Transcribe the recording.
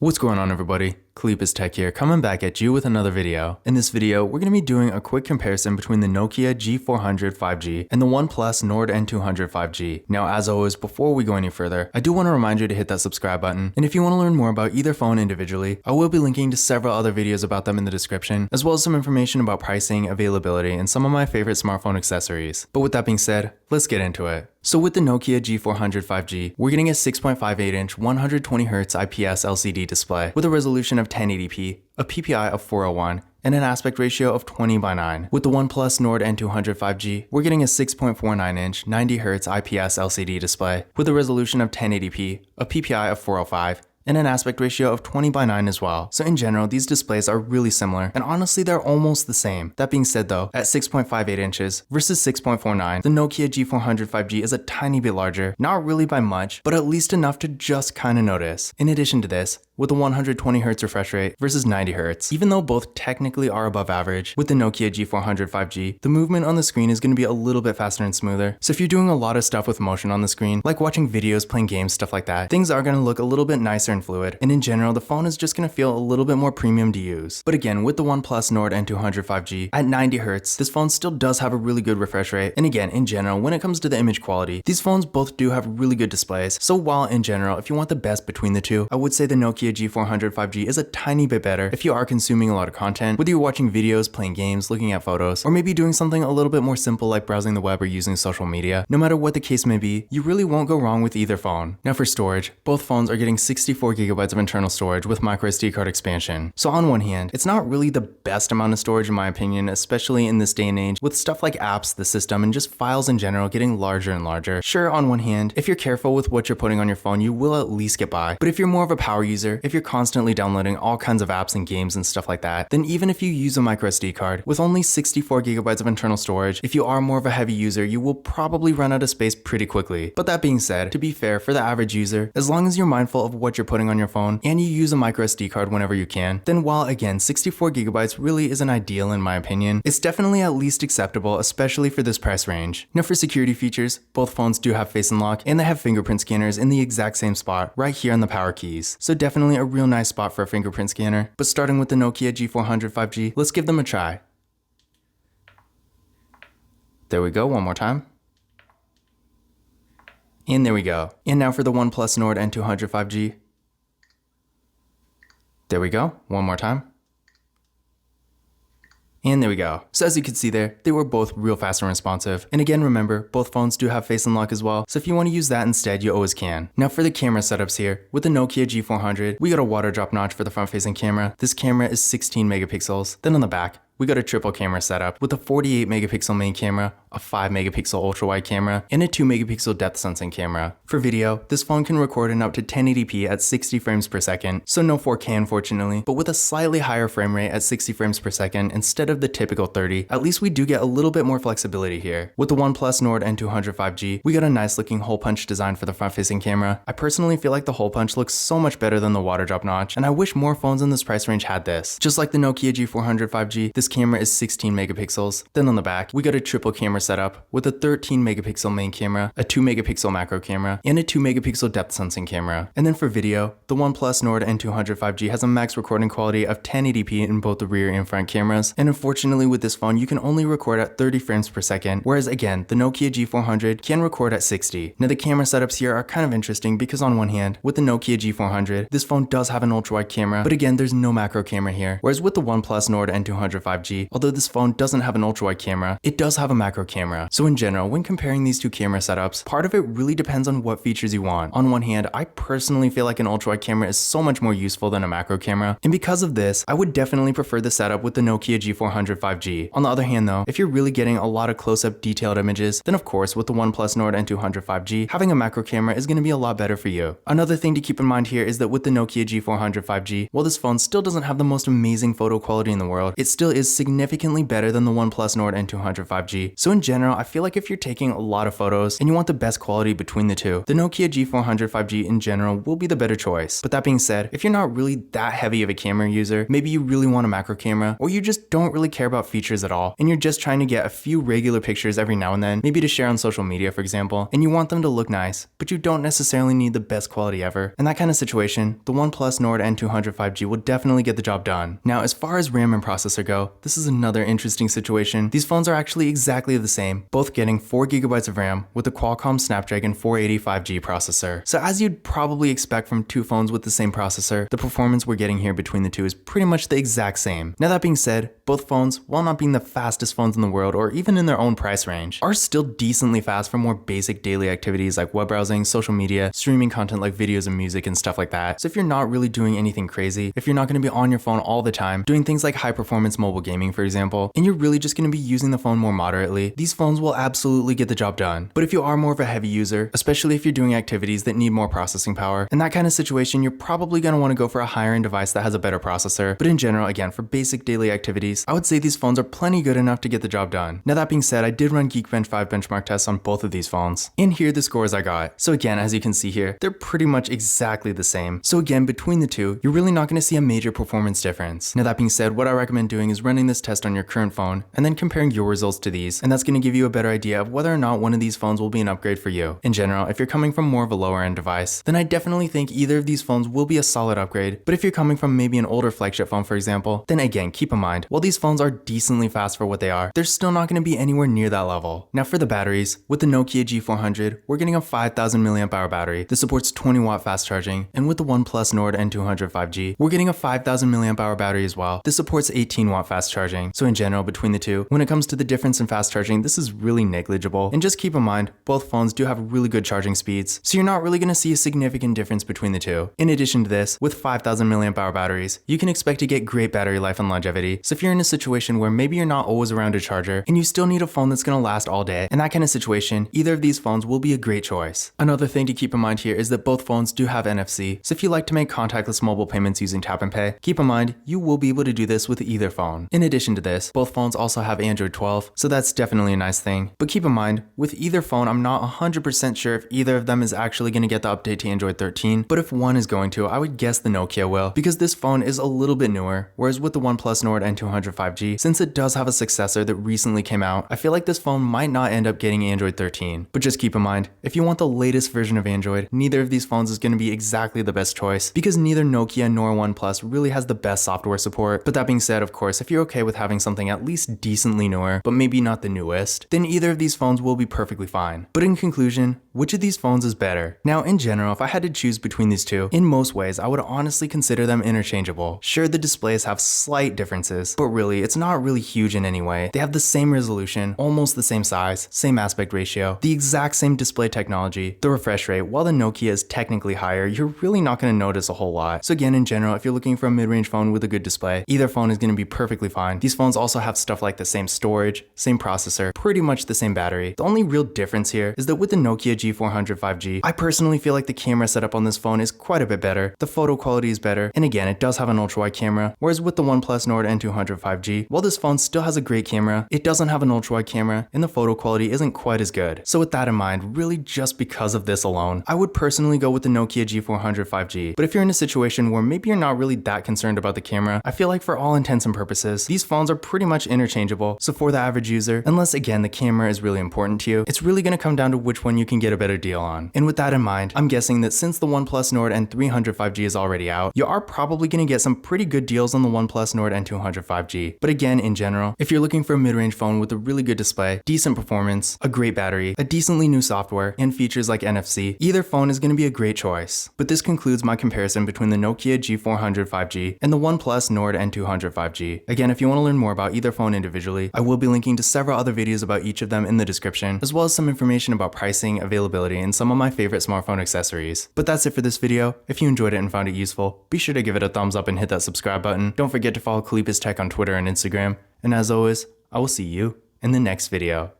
What's going on, everybody? Cleepus Tech here, coming back at you with another video. In this video, we're going to be doing a quick comparison between the Nokia G400 5G and the OnePlus Nord N200 5G. Now, as always, before we go any further, I do want to remind you to hit that subscribe button. And if you want to learn more about either phone individually, I will be linking to several other videos about them in the description, as well as some information about pricing, availability, and some of my favorite smartphone accessories. But with that being said, let's get into it. So with the Nokia G400 5G, we're getting a 6.58-inch 120Hz IPS LCD display with a resolution of 1080p, a PPI of 401, and an aspect ratio of 20:9. With the OnePlus Nord N200 5G, we're getting a 6.49-inch 90Hz IPS LCD display with a resolution of 1080p, a PPI of 405, and an aspect ratio of 20:9 as well. So in general, these displays are really similar, and honestly they're almost the same. That being said though, at 6.58 inches versus 6.49, the Nokia G400 5G is a tiny bit larger, not really by much, but at least enough to just kinda notice. In addition to this, with a 120Hz refresh rate versus 90Hz, even though both technically are above average, with the Nokia G400 5G, the movement on the screen is going to be a little bit faster and smoother. So if you're doing a lot of stuff with motion on the screen, like watching videos, playing games, stuff like that, things are going to look a little bit nicer and fluid, and in general, the phone is just going to feel a little bit more premium to use. But again, with the OnePlus Nord N200 5G, at 90Hz, this phone still does have a really good refresh rate, and again, in general, when it comes to the image quality, these phones both do have really good displays. So while in general, if you want the best between the two, I would say the Nokia G400 5G is a tiny bit better if you are consuming a lot of content, whether you're watching videos, playing games, looking at photos, or maybe doing something a little bit more simple like browsing the web or using social media. No matter what the case may be, you really won't go wrong with either phone. Now for storage, both phones are getting 64GB of internal storage with microSD card expansion. So on one hand, it's not really the best amount of storage in my opinion, especially in this day and age, with stuff like apps, the system, and just files in general getting larger and larger. Sure, on one hand, if you're careful with what you're putting on your phone, you will at least get by. But if you're more of a power user, if you're constantly downloading all kinds of apps and games and stuff like that, then even if you use a microSD card with only 64GB of internal storage, if you are more of a heavy user, you will probably run out of space pretty quickly. But that being said, to be fair, for the average user, as long as you're mindful of what you're putting on your phone and you use a microSD card whenever you can, then while again 64GB really isn't ideal in my opinion, it's definitely at least acceptable, especially for this price range. Now for security features, both phones do have Face Unlock and they have fingerprint scanners in the exact same spot right here on the power keys. So definitely a real nice spot for a fingerprint scanner. But starting with the Nokia G400 5G, let's give them a try. There we go, one more time. And there we go. And now for the OnePlus Nord N200 5G. There we go, one more time. And there we go. So as you can see there, they were both real fast and responsive. And again, remember, both phones do have Face Unlock as well, so if you want to use that instead, you always can. Now for the camera setups here, with the Nokia G400, we got a water drop notch for the front-facing camera. This camera is 16 megapixels. Then on the back, we got a triple camera setup with a 48 megapixel main camera, a 5 megapixel ultra wide camera, and a 2 megapixel depth sensing camera. For video, this phone can record in up to 1080p at 60 frames per second, so no 4K unfortunately, but with a slightly higher frame rate at 60 frames per second instead of the typical 30, at least we do get a little bit more flexibility here. With the OnePlus Nord N200 5G, we got a nice looking hole punch design for the front facing camera. I personally feel like the hole punch looks so much better than the water drop notch, and I wish more phones in this price range had this. Just like the Nokia G400 5G, this camera is 16 megapixels. Then on the back, we got a triple camera setup with a 13 megapixel main camera, a 2 megapixel macro camera, and a 2 megapixel depth sensing camera. And then for video, the OnePlus Nord N200 5G has a max recording quality of 1080p in both the rear and front cameras. And unfortunately with this phone, you can only record at 30 frames per second, whereas again, the Nokia G400 can record at 60. Now the camera setups here are kind of interesting because on one hand, with the Nokia G400, this phone does have an ultra wide camera, but again, there's no macro camera here. Whereas with the OnePlus Nord N200 5G, although this phone doesn't have an ultra wide camera, it does have a macro camera. So in general, when comparing these two camera setups, part of it really depends on what features you want. On one hand, I personally feel like an ultra wide camera is so much more useful than a macro camera, and because of this, I would definitely prefer the setup with the Nokia G400 5G. On the other hand though, if you're really getting a lot of close-up detailed images, then of course with the OnePlus Nord N200 5G, having a macro camera is going to be a lot better for you. Another thing to keep in mind here is that with the Nokia G400 5G, while this phone still doesn't have the most amazing photo quality in the world, it still is significantly better than the OnePlus Nord N200 5G. So in general, I feel like if you're taking a lot of photos and you want the best quality between the two, the Nokia G400 5G in general will be the better choice. But that being said, if you're not really that heavy of a camera user, maybe you really want a macro camera, or you just don't really care about features at all, and you're just trying to get a few regular pictures every now and then, maybe to share on social media for example, and you want them to look nice, but you don't necessarily need the best quality ever. In that kind of situation, the OnePlus Nord N200 5G will definitely get the job done. Now, as far as RAM and processor go, this is another interesting situation. These phones are actually exactly the same, both getting 4GB of RAM with a Qualcomm Snapdragon 480 5G processor. So as you'd probably expect from two phones with the same processor, the performance we're getting here between the two is pretty much the exact same. Now that being said, both phones, while not being the fastest phones in the world or even in their own price range, are still decently fast for more basic daily activities like web browsing, social media, streaming content like videos and music and stuff like that. So if you're not really doing anything crazy, if you're not going to be on your phone all the time, doing things like high performance mobile gaming for example, and you're really just going to be using the phone more moderately, these phones will absolutely get the job done. But if you are more of a heavy user, especially if you're doing activities that need more processing power, in that kind of situation, you're probably going to want to go for a higher end device that has a better processor. But in general, again, for basic daily activities, I would say these phones are plenty good enough to get the job done. Now that being said, I did run Geekbench 5 benchmark tests on both of these phones, and here are the scores I got. So again, as you can see here, they're pretty much exactly the same. So again, between the two, you're really not going to see a major performance difference. Now that being said, what I recommend doing is running this test on your current phone and then comparing your results to these, and that's going to give you a better idea of whether or not one of these phones will be an upgrade for you. In general, if you're coming from more of a lower end device, then I definitely think either of these phones will be a solid upgrade. But if you're coming from maybe an older flagship phone for example, then again, keep in mind, while these phones are decently fast for what they are, they're still not going to be anywhere near that level. Now for the batteries, with the Nokia G400, we're getting a 5000 mAh battery. This supports 20W fast charging, and with the OnePlus Nord N200 5G, we're getting a 5000 mAh battery as well. This supports 18W fast charging. So in general, between the two, when it comes to the difference in fast charging, this is really negligible. And just keep in mind, both phones do have really good charging speeds, so you're not really going to see a significant difference between the two. In addition to this, with 5000 mAh batteries, you can expect to get great battery life and longevity. So if you're in a situation where maybe you're not always around a charger and you still need a phone that's going to last all day, in that kind of situation, either of these phones will be a great choice. Another thing to keep in mind here is that both phones do have NFC, so if you like to make contactless mobile payments using tap and pay, keep in mind you will be able to do this with either phone. In addition to this, both phones also have Android 12, so that's definitely a nice thing. But keep in mind, with either phone, I'm not 100% sure if either of them is actually going to get the update to Android 13, but if one is going to, I would guess the Nokia will, because this phone is a little bit newer, whereas with the OnePlus Nord N200 5G, since it does have a successor that recently came out, I feel like this phone might not end up getting Android 13. But just keep in mind, if you want the latest version of Android, neither of these phones is going to be exactly the best choice, because neither Nokia nor OnePlus really has the best software support. But that being said, of course, if you're okay with having something at least decently newer, but maybe not the newest, then either of these phones will be perfectly fine. But in conclusion, which of these phones is better? Now, in general, if I had to choose between these two, in most ways, I would honestly consider them interchangeable. Sure, the displays have slight differences, but really, it's not really huge in any way. They have the same resolution, almost the same size, same aspect ratio, the exact same display technology, the refresh rate. While the Nokia is technically higher, you're really not going to notice a whole lot. So again, in general, if you're looking for a mid-range phone with a good display, either phone is going to be perfectly fine. These phones also have stuff like the same storage, same processor, pretty much the same battery. The only real difference here is that with the Nokia G400 5G, I personally feel like the camera setup on this phone is quite a bit better. The photo quality is better, and again, it does have an ultra-wide camera, whereas with the OnePlus Nord N200 5G, while this phone still has a great camera, it doesn't have an ultra-wide camera, and the photo quality isn't quite as good. So with that in mind, really just because of this alone, I would personally go with the Nokia G400 5G. But if you're in a situation where maybe you're not really that concerned about the camera, I feel like for all intents and purposes, these phones are pretty much interchangeable. So for the average user, unless again the camera is really important to you, it's really going to come down to which one you can get a better deal on. And with that in mind, I'm guessing that since the OnePlus Nord N300 5G is already out, you are probably going to get some pretty good deals on the OnePlus Nord N200 5G. But again, in general, if you're looking for a mid-range phone with a really good display, decent performance, a great battery, a decently new software, and features like NFC, either phone is going to be a great choice. But this concludes my comparison between the Nokia G400 5G and the OnePlus Nord N200 5G. Again, if you want to learn more about either phone individually, I will be linking to several other videos about each of them in the description, as well as some information about pricing, availability, and some of my favorite smartphone accessories. But that's it for this video. If you enjoyed it and found it useful, be sure to give it a thumbs up and hit that subscribe button. Don't forget to follow Kalipis Tech on Twitter and Instagram. And as always, I will see you in the next video.